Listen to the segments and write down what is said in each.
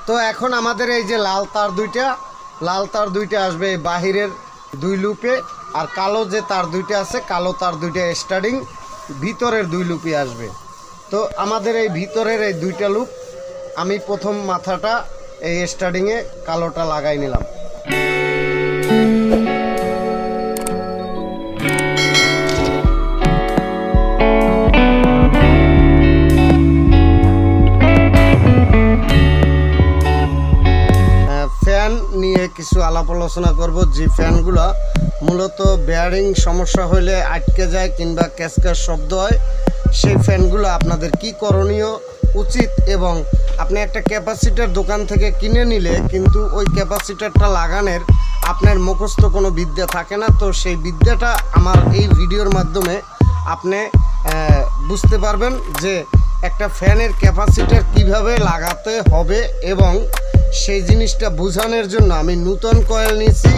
তো এখন আমাদের এই যে লাল তার দুইটা আসবে বাহিরের 2 লুপে, আর কালো যে তার দুইটা আছে কালো তার দুইটা স্টার্টিং ভিতরের 2 লুপে আসবে। তো আমাদের এই ভিতরের এই 2টা লুপ আমি প্রথম মাথাটা এই স্টার্টিংয়ে কালোটা লাগাই নিলাম। ফ্যান নিয়ে কিছু আলাপ আলোচনা করব, যে ফ্যানগুলো মূলত বেয়ারিং সমস্যা হলে আটকে যায় কিংবা ক্যাসক্যাস শব্দ হয়, সেই ফ্যানগুলো আপনাদের কি করণীয় উচিত। এবং আপনি একটা ক্যাপাসিটার দোকান থেকে কিনে নিলে কিন্তু ওই ক্যাপাসিটারটা লাগানোর আপনার মুখস্থ কোনো বিদ্যা থাকে না। তো সেই বিদ্যাটা আমার এই ভিডিওর মাধ্যমে আপনি বুঝতে পারবেন যে একটা ফ্যানের ক্যাপাসিটার কিভাবে লাগাতে হবে, এবং সেই জিনিসটা বোঝানোর জন্য আমি নতুন কয়েল নিয়েছি।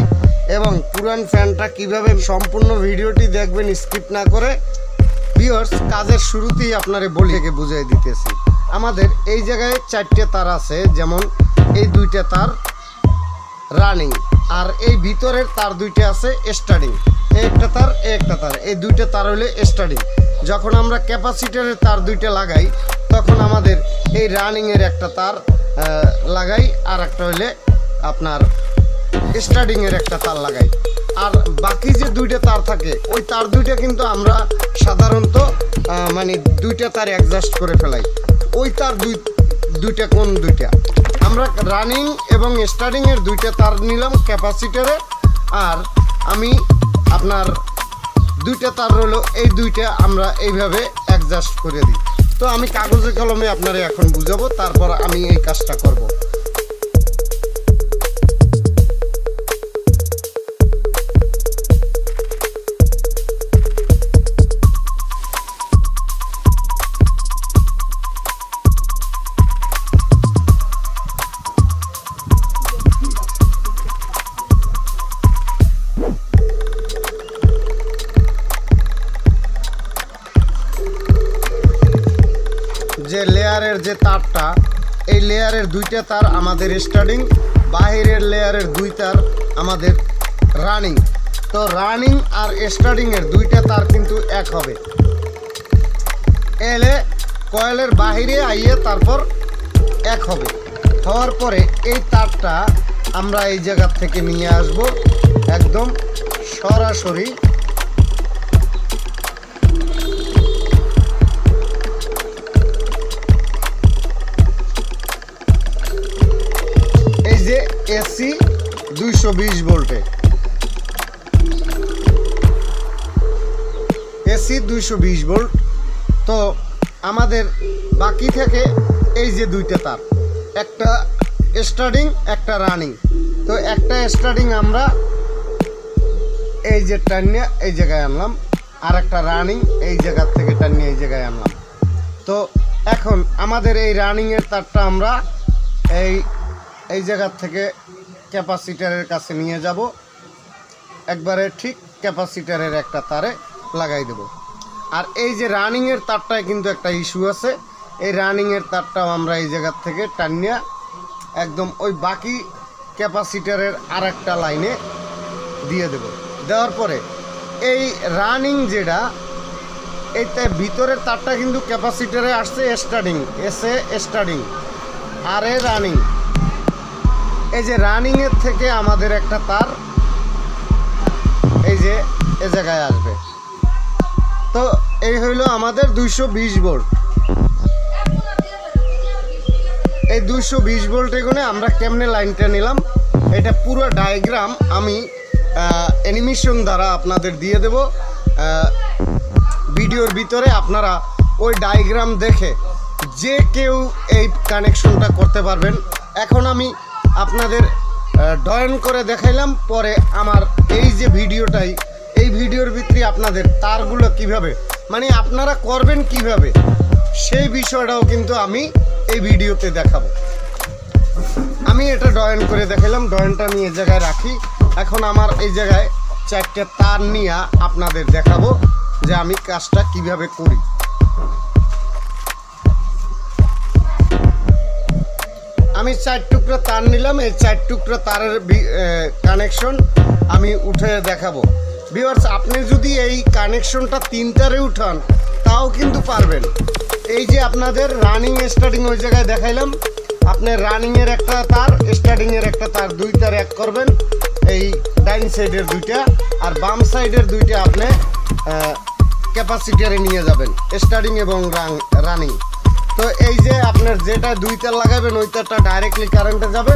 এবং পুরান ফ্যানটা কিভাবে, সম্পূর্ণ ভিডিওটি দেখবেন স্কিপ না করে। ভিউয়ার্স, কাজের শুরুতেই আপনারে বলে বুঝিয়ে দিতেছি। আমাদের এই জায়গায় 4টে তার আছে, যেমন এই 2টা তার রানিং, আর এই ভিতরের তার 2টা আছে স্টার্টিং। একটা তার এই 2টা তার হলে স্টার্টিং। যখন আমরা ক্যাপাসিটারের তার 2টা লাগাই তখন আমাদের এই রানিংয়ের একটা তার লাগাই, আর একটা হলে আপনার স্টার্টিংয়ের একটা তার লাগাই। আর বাকি যে 2টা তার থাকে ওই তার 2টা কিন্তু আমরা সাধারণত মানে 2টা তার অ্যাডজাস্ট করে ফেলাই। ওই তার 2টা কোন 2টা আমরা রানিং এবং স্টার্টিংয়ের 2টা তার নিলাম ক্যাপাসিটারে, আর আমি আপনার 2টা তার হলো এই 2টা আমরা এইভাবে অ্যাডজাস্ট করে দিই। তো আমি কাগজে কলমে আপনারা এখন বুঝাবো, তারপর আমি এই কাজটা করব। যে লেয়ারের যে তারটা, এই লেয়ারের 2টা তার আমাদের স্টার্টিং, বাহিরের লেয়ারের 2 তার আমাদের রানিং। তো রানিং আর স্টার্টিংয়ের 2টা তার কিন্তু এক হবে, এলে কয়েলের বাহিরে আইয়ে তারপর এক হবে। হওয়ার পরে এই তারটা আমরা এই জায়গা থেকে নিয়ে আসব একদম সরাসরি যে এসি 220 ভোল্টে, এসি 220 ভোল্ট। তো আমাদের বাকি থেকে এই যে 2টা তার, একটা স্টার্টিং একটা রানিং। তো একটা স্টার্টিং আমরা এই যে টানিয়ে এই জায়গায় আনলাম, আর একটা রানিং এই জায়গার থেকে টানিয়ে এই জায়গায় আনলাম। তো এখন আমাদের এই রানিংয়ের তারটা আমরা এই জায়গার থেকে ক্যাপাসিটারের কাছে নিয়ে যাব, একবারে ঠিক ক্যাপাসিটারের একটা তারে লাগাই দেব। আর এই যে রানিংয়ের তারটায় কিন্তু একটা ইস্যু আছে, এই রানিংয়ের তারটাও আমরা এই জায়গার থেকে টানিয়ে একদম ওই বাকি ক্যাপাসিটারের আর একটা লাইনে দিয়ে দেব। দেওয়ার পরে এই রানিং যেটা, এই ভিতরের তারটা কিন্তু ক্যাপাসিটারে আসছে স্টার্টিং, এসে স্টার্টিং আর এ রানিং। এই যে রানিংয়ের থেকে আমাদের একটা তার এই যে এ জায়গায় আসবে। তো এই হইল আমাদের 220 ভোল্ট। এই 220 ভোল্ট এগুলো আমরা কেমনে লাইনটা নিলাম, এটা পুরো ডায়াগ্রাম আমি অ্যানিমেশন দ্বারা আপনাদের দিয়ে দেব ভিডিওর ভিতরে। আপনারা ওই ডায়াগ্রাম দেখে যে কেউ এই কানেকশনটা করতে পারবেন। এখন আমি আপনাদের ড্রয়িং করে দেখাইলাম, পরে আমার এই যে ভিডিওটাই, এই ভিডিওর ভিতরে আপনাদের তারগুলো কিভাবে মানে আপনারা করবেন কিভাবে, সেই বিষয়টাও কিন্তু আমি এই ভিডিওতে দেখাবো। আমি এটা ড্রয়িং করে দেখাইলাম, ড্রয়িংটা নিয়ে এই জায়গায় রাখি। এখন আমার এই জায়গায় 4টে তার নিয়ে আপনাদের দেখাবো যে আমি কাজটা কিভাবে করি। আমি 4 টুকরা তার নিলাম। এই 4 টুকরা তারের কানেকশন আমি উঠে দেখাবো। ভিউয়ার্স, আপনি যদি এই কানেকশনটা 3 তারে উঠান তাও কিন্তু পারবেন। এই যে আপনাদের রানিং স্টার্টিং ওই জায়গায় দেখাইলাম, আপনি রানিংয়ের একটা তার, স্টার্টিংয়ের একটা তার, 2 তার এক করবেন এই ডাইন সাইডের 2টা, আর বাম সাইডের 2টা আপনি ক্যাপাসিটারে নিয়ে যাবেন, স্টার্টিং এবং রানিং। তো এই যে আপনার যেটা 2 তার লাগাবেন ওই তারটা ডাইরেক্টলি কারেন্টে যাবে,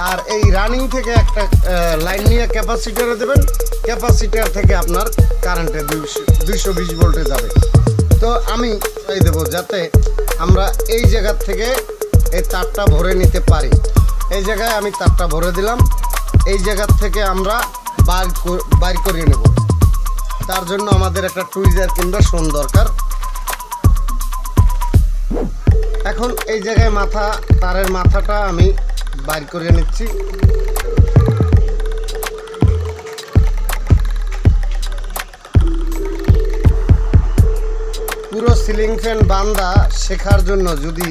আর এই রানিং থেকে একটা লাইন নিয়ে ক্যাপাসিটারে দেবেন, ক্যাপাসিটার থেকে আপনার কারেন্টে 220 ভোল্টে যাবে। তো আমি এই দেবো যাতে আমরা এই জায়গার থেকে এই তারটা ভরে নিতে পারি। এই জায়গায় আমি তারটা ভরে দিলাম। এই জায়গার থেকে আমরা বাইর করিয়ে নেব। তার জন্য আমাদের একটা টুইজার কিংবা শোন দরকার। এখন এই জায়গায় তারের মাথাটা আমি বাইর করে নিচ্ছি। পুরো সিলিং ফ্যান বান্দা শেখার জন্য যদি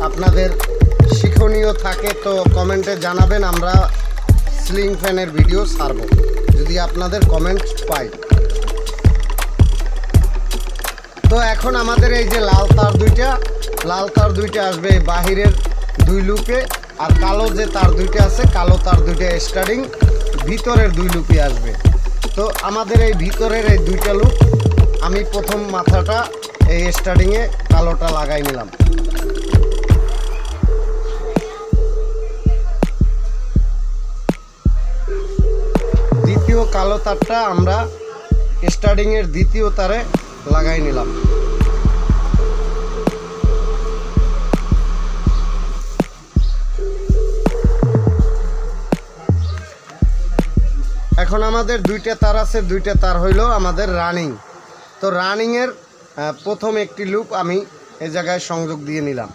আপনাদের শিক্ষণীয় থাকে তো কমেন্টে জানাবেন, আমরা সিলিং ফ্যানের ভিডিও ছাড়ব যদি আপনাদের কমেন্ট পাই। তো এখন আমাদের এই যে লাল তার দুইটা আসবে বাহিরের 2 লুপে, আর কালো যে তার 2টা আছে, কালো তার 2টা স্টার্টিং ভিতরের 2 লুপে আসবে। তো আমাদের এই ভিতরের এই 2টা লুপ আমি প্রথম মাথাটা এই স্টার্টিংয়ে কালোটা লাগাই নিলাম। দ্বিতীয় কালো তারটা আমরা স্টার্টিংয়ের দ্বিতীয় তারে লাগাই নিলাম। এখন আমাদের 2টা তার আছে, 2টা তার হইল আমাদের রানিং। তো রানিংয়ের প্রথম একটি লুপ আমি এই জায়গায় সংযোগ দিয়ে নিলাম।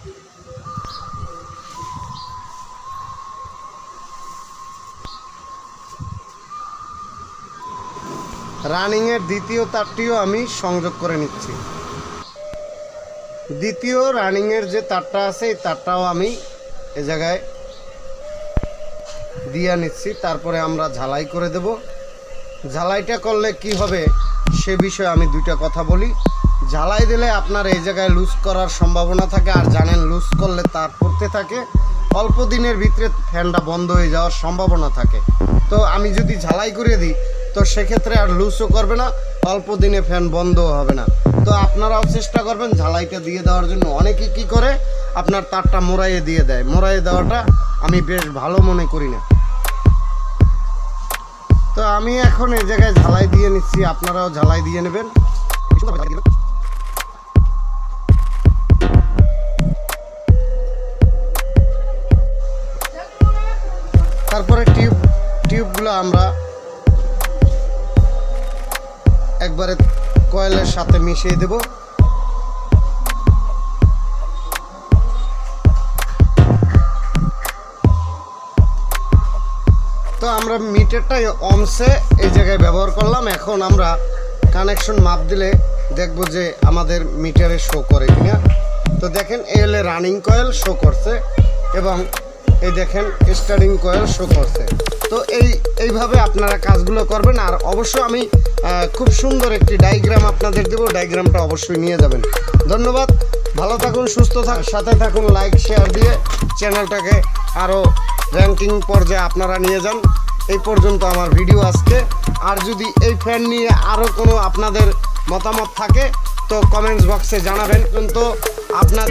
রানিংয়ের দ্বিতীয় তারটিও আমি সংযোগ করে নিচ্ছি। দ্বিতীয় রানিংয়ের যে তারটা আছে এই তারটাও আমি এই জায়গায় দিয়ে নিচ্ছি। তারপরে আমরা ঝালাই করে দেব। ঝালাইটা করলে কি হবে সে বিষয়ে আমি 2টা কথা বলি। ঝালাই দিলে আপনার এই জায়গায় লুজ করার সম্ভাবনা থাকে, আর জানেন লুজ করলে তার পড়তে থাকে, অল্প দিনের ভিতরে ফ্যানটা বন্ধ হয়ে যাওয়ার সম্ভাবনা থাকে। তো আমি যদি ঝালাই করে দিই তো সেক্ষেত্রে আর লুজও করবে না, অল্প দিনে ফ্যান বন্ধও হবে না। তো আপনারাও চেষ্টা করবেন ঝালাইটা দিয়ে দেওয়ার জন্য। অনেকে কি করে আপনার তারটা মোড়াইয়ে দিয়ে দেয়, মোড়াইয়ে দেওয়াটা আমি বেশ ভালো মনে করি না। তো আমি এখন এই জায়গায় ঝালাই দিয়ে নিচ্ছি, আপনারাও ঝালাই দিয়ে নেবেন। তারপরে টিউবগুলো আমরা একবারে কয়েলের সাথে মিশিয়ে দেব। তো আমরা মিটারটা অমসে এই জায়গায় ব্যবহার করলাম। এখন আমরা কানেকশন মাপ দিলে দেখব যে আমাদের মিটারে শো করে কিনা। তো দেখেন এই হলে রানিং কয়েল শো করছে এবং এই দেখেন স্টার্টিং কয়েল শো করছে। তো এইভাবে আপনারা কাজগুলো করবেন। আর অবশ্য আমি খুব সুন্দর একটি ডায়াগ্রাম আপনাদের দেবো, ডায়াগ্রামটা অবশ্যই নিয়ে যাবেন। ধন্যবাদ, ভালো থাকুন, সুস্থ সাথে থাকুন, লাইক শেয়ার দিয়ে চ্যানেলটাকে আরও র্যাঙ্কিং পর্যায়ে আপনারা নিয়ে যান। এই পর্যন্ত আমার ভিডিও আজকে। আর যদি এই ফ্যান নিয়ে আরও কোনো আপনাদের মতামত থাকে তো কমেন্টস বক্সে জানাবেন। কিন্তু আপনার